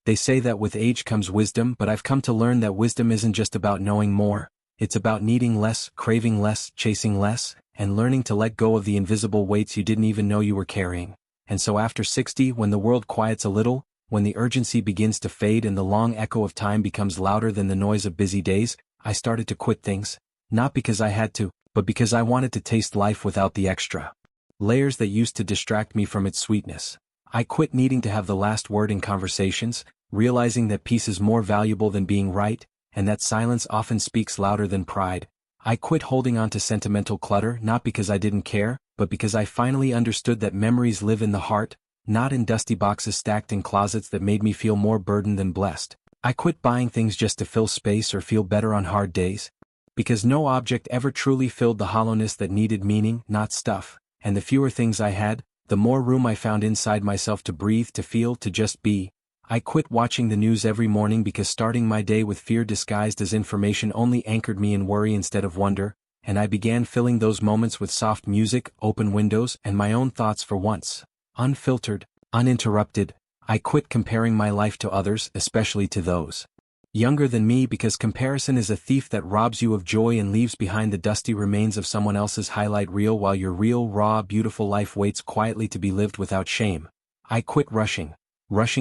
They say that with age comes wisdom, but I've come to learn that wisdom isn't just about knowing more. It's about needing less, craving less, chasing less, and learning to let go of the invisible weights you didn't even know you were carrying. And so after 60, when the world quiets a little, when the urgency begins to fade and the long echo of time becomes louder than the noise of busy days, I started to quit things. Not because I had to, but because I wanted to taste life without the extra layers that used to distract me from its sweetness. I quit needing to have the last word in conversations, realizing that peace is more valuable than being right, and that silence often speaks louder than pride. I quit holding on to sentimental clutter not because I didn't care, but because I finally understood that memories live in the heart, not in dusty boxes stacked in closets that made me feel more burdened than blessed. I quit buying things just to fill space or feel better on hard days. Because no object ever truly filled the hollowness that needed meaning, not stuff, and the fewer things I had, the more room I found inside myself to breathe, to feel, to just be. I quit watching the news every morning because starting my day with fear disguised as information only anchored me in worry instead of wonder, and I began filling those moments with soft music, open windows, and my own thoughts for once. Unfiltered, uninterrupted. I quit comparing my life to others, especially to those younger than me, because comparison is a thief that robs you of joy and leaves behind the dusty remains of someone else's highlight reel while your real, raw, beautiful life waits quietly to be lived without shame. I quit rushing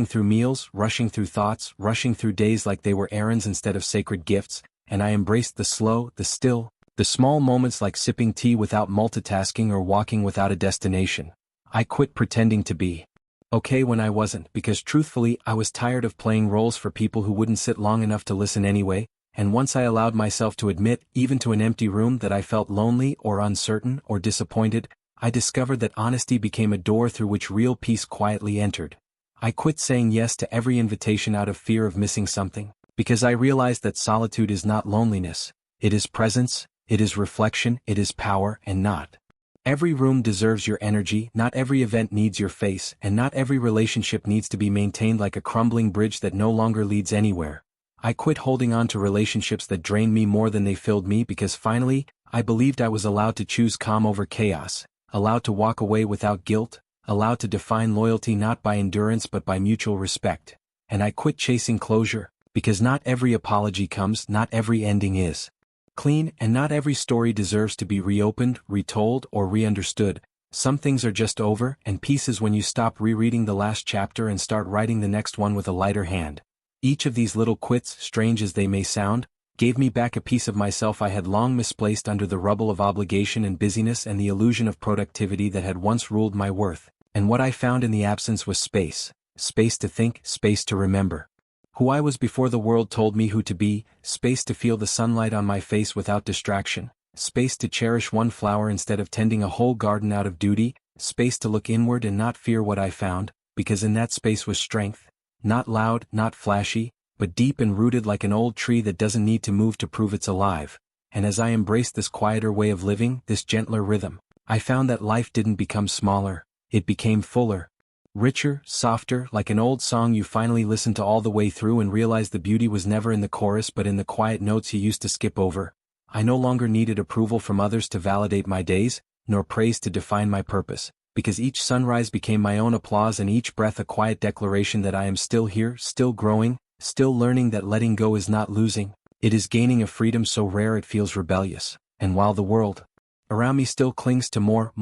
through meals, rushing through thoughts, rushing through days like they were errands instead of sacred gifts, and I embraced the slow, the still, the small moments like sipping tea without multitasking or walking without a destination. I quit pretending to be okay when I wasn't, because truthfully I was tired of playing roles for people who wouldn't sit long enough to listen anyway, and once I allowed myself to admit, even to an empty room, that I felt lonely or uncertain or disappointed, I discovered that honesty became a door through which real peace quietly entered. I quit saying yes to every invitation out of fear of missing something, because I realized that solitude is not loneliness, it is presence, it is reflection, it is power, and not every room deserves your energy, not every event needs your face, and not every relationship needs to be maintained like a crumbling bridge that no longer leads anywhere. I quit holding on to relationships that drained me more than they filled me, because finally, I believed I was allowed to choose calm over chaos, allowed to walk away without guilt, allowed to define loyalty not by endurance but by mutual respect. And I quit chasing closure, because not every apology comes, not every ending is clean, and not every story deserves to be reopened, retold, or re-understood. Some things are just over, and peace is when you stop rereading the last chapter and start writing the next one with a lighter hand. Each of these little quits, strange as they may sound, gave me back a piece of myself I had long misplaced under the rubble of obligation and busyness and the illusion of productivity that had once ruled my worth. And what I found in the absence was space. Space to think, space to remember who I was before the world told me who to be, space to feel the sunlight on my face without distraction, space to cherish one flower instead of tending a whole garden out of duty, space to look inward and not fear what I found, because in that space was strength, not loud, not flashy, but deep and rooted like an old tree that doesn't need to move to prove it's alive. And as I embraced this quieter way of living, this gentler rhythm, I found that life didn't become smaller, it became fuller, richer, softer, like an old song you finally listened to all the way through and realized the beauty was never in the chorus but in the quiet notes you used to skip over. I no longer needed approval from others to validate my days, nor praise to define my purpose, because each sunrise became my own applause and each breath a quiet declaration that I am still here, still growing, still learning that letting go is not losing, it is gaining a freedom so rare it feels rebellious. And while the world around me still clings to more,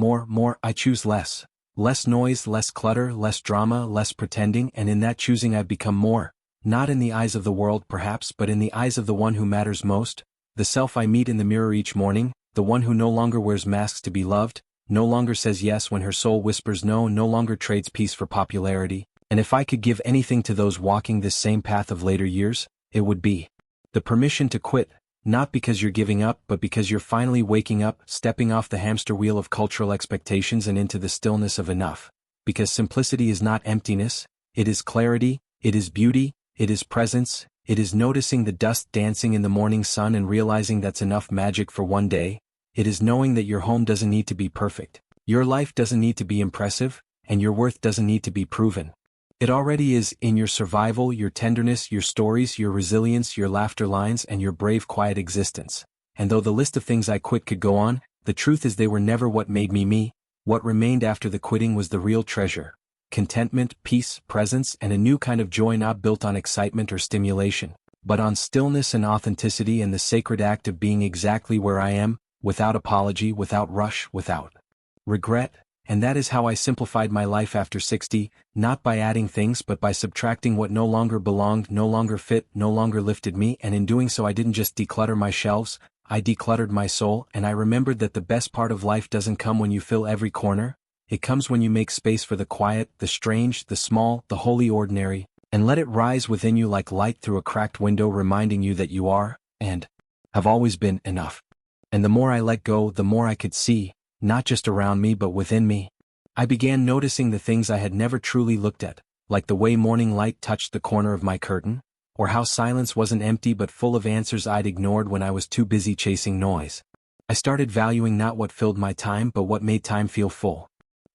I choose less. Less noise, less clutter, less drama, less pretending, and in that choosing I've become more, not in the eyes of the world perhaps, but in the eyes of the one who matters most, the self I meet in the mirror each morning, the one who no longer wears masks to be loved, no longer says yes when her soul whispers no, no longer trades peace for popularity. And if I could give anything to those walking this same path of later years, it would be the permission to quit, not because you're giving up but because you're finally waking up, stepping off the hamster wheel of cultural expectations and into the stillness of enough. Because simplicity is not emptiness, it is clarity, it is beauty, it is presence, it is noticing the dust dancing in the morning sun and realizing that's enough magic for one day. It is knowing that your home doesn't need to be perfect, your life doesn't need to be impressive, and your worth doesn't need to be proven. It already is in your survival, your tenderness, your stories, your resilience, your laughter lines, and your brave quiet existence. And though the list of things I quit could go on, the truth is they were never what made me me. What remained after the quitting was the real treasure. contentment, peace, presence, and a new kind of joy not built on excitement or stimulation, but on stillness and authenticity and the sacred act of being exactly where I am, without apology, without rush, without regret. And that is how I simplified my life after 60, not by adding things but by subtracting what no longer belonged, no longer fit, no longer lifted me, and in doing so I didn't just declutter my shelves, I decluttered my soul, and I remembered that the best part of life doesn't come when you fill every corner, it comes when you make space for the quiet, the strange, the small, the wholly ordinary, and let it rise within you like light through a cracked window, reminding you that you are, and have always been, enough. And the more I let go, the more I could see, not just around me but within me. I began noticing the things I had never truly looked at, like the way morning light touched the corner of my curtain, or how silence wasn't empty but full of answers I'd ignored when I was too busy chasing noise. I started valuing not what filled my time but what made time feel full.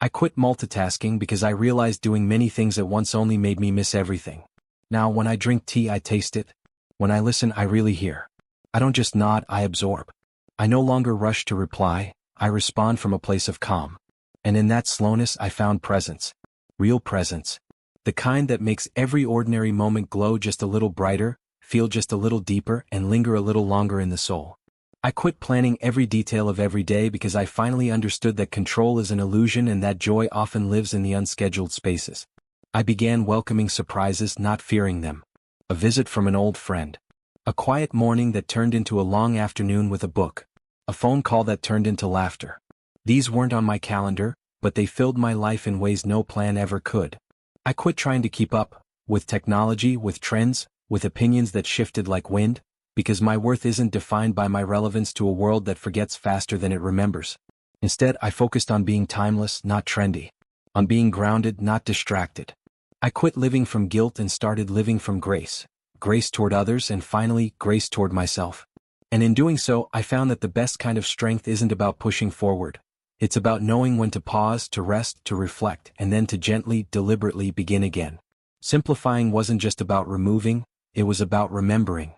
I quit multitasking because I realized doing many things at once only made me miss everything. Now when I drink tea I taste it. When I listen I really hear. I don't just nod, I absorb. I no longer rush to reply, I respond from a place of calm. And in that slowness I found presence. Real presence. The kind that makes every ordinary moment glow just a little brighter, feel just a little deeper, and linger a little longer in the soul. I quit planning every detail of every day because I finally understood that control is an illusion and that joy often lives in the unscheduled spaces. I began welcoming surprises, not fearing them. A visit from an old friend. A quiet morning that turned into a long afternoon with a book. A phone call that turned into laughter. These weren't on my calendar, but they filled my life in ways no plan ever could. I quit trying to keep up, with technology, with trends, with opinions that shifted like wind, because my worth isn't defined by my relevance to a world that forgets faster than it remembers. Instead, I focused on being timeless, not trendy. On being grounded, not distracted. I quit living from guilt and started living from grace. Grace toward others and finally, grace toward myself. And in doing so, I found that the best kind of strength isn't about pushing forward. It's about knowing when to pause, to rest, to reflect, and then to gently, deliberately begin again. Simplifying wasn't just about removing, it was about remembering.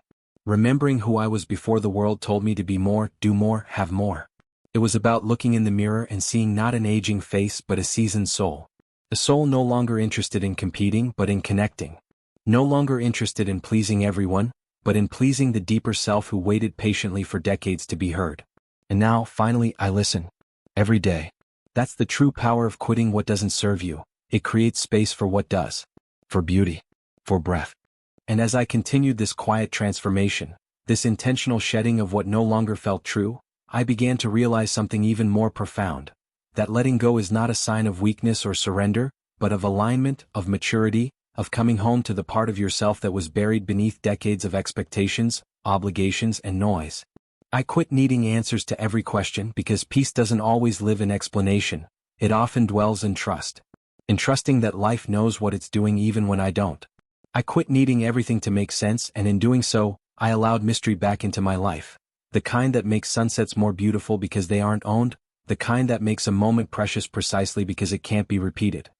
Remembering who I was before the world told me to be more, do more, have more. It was about looking in the mirror and seeing not an aging face but a seasoned soul. A soul no longer interested in competing but in connecting. No longer interested in pleasing everyone, but in pleasing the deeper self who waited patiently for decades to be heard. And now, finally, I listen. Every day. That's the true power of quitting what doesn't serve you. It creates space for what does. For beauty. For breath. And as I continued this quiet transformation, this intentional shedding of what no longer felt true, I began to realize something even more profound. That letting go is not a sign of weakness or surrender, but of alignment, of maturity, of coming home to the part of yourself that was buried beneath decades of expectations, obligations, and noise. I quit needing answers to every question because peace doesn't always live in explanation, it often dwells in trust. In trusting that life knows what it's doing even when I don't. I quit needing everything to make sense, and in doing so, I allowed mystery back into my life. The kind that makes sunsets more beautiful because they aren't owned, the kind that makes a moment precious precisely because it can't be repeated.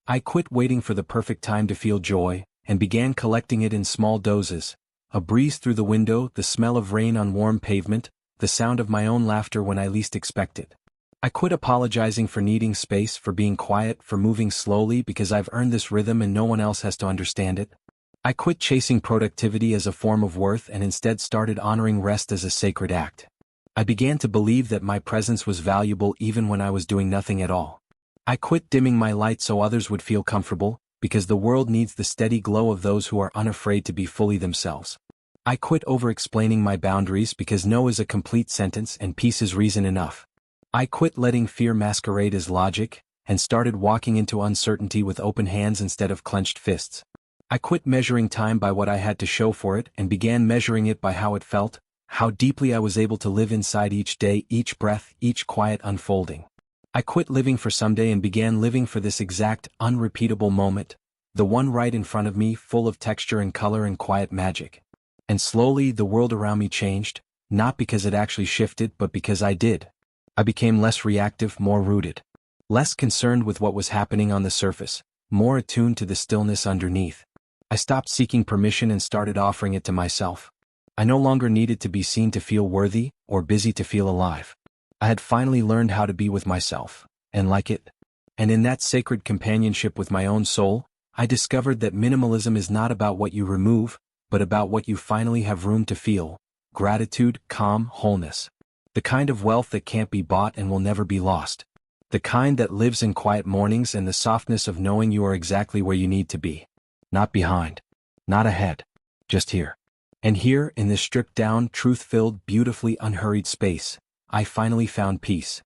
I quit waiting for the perfect time to feel joy, and began collecting it in small doses. A breeze through the window, the smell of rain on warm pavement, the sound of my own laughter when I least expect it. I quit apologizing for needing space, for being quiet, for moving slowly because I've earned this rhythm and no one else has to understand it. I quit chasing productivity as a form of worth and instead started honoring rest as a sacred act. I began to believe that my presence was valuable even when I was doing nothing at all. I quit dimming my light so others would feel comfortable, because the world needs the steady glow of those who are unafraid to be fully themselves. I quit over-explaining my boundaries because no is a complete sentence and peace is reason enough. I quit letting fear masquerade as logic, and started walking into uncertainty with open hands instead of clenched fists. I quit measuring time by what I had to show for it and began measuring it by how it felt, how deeply I was able to live inside each day, each breath, each quiet unfolding. I quit living for someday and began living for this exact, unrepeatable moment, the one right in front of me, full of texture and color and quiet magic. And slowly the world around me changed, not because it actually shifted but because I did. I became less reactive, more rooted. Less concerned with what was happening on the surface, more attuned to the stillness underneath. I stopped seeking permission and started offering it to myself. I no longer needed to be seen to feel worthy, or busy to feel alive. I had finally learned how to be with myself, and like it. And in that sacred companionship with my own soul, I discovered that minimalism is not about what you remove, but about what you finally have room to feel: gratitude, calm, wholeness. The kind of wealth that can't be bought and will never be lost. The kind that lives in quiet mornings and the softness of knowing you are exactly where you need to be. Not behind. Not ahead. Just here. And here, in this stripped-down, truth-filled, beautifully unhurried space, I finally found peace.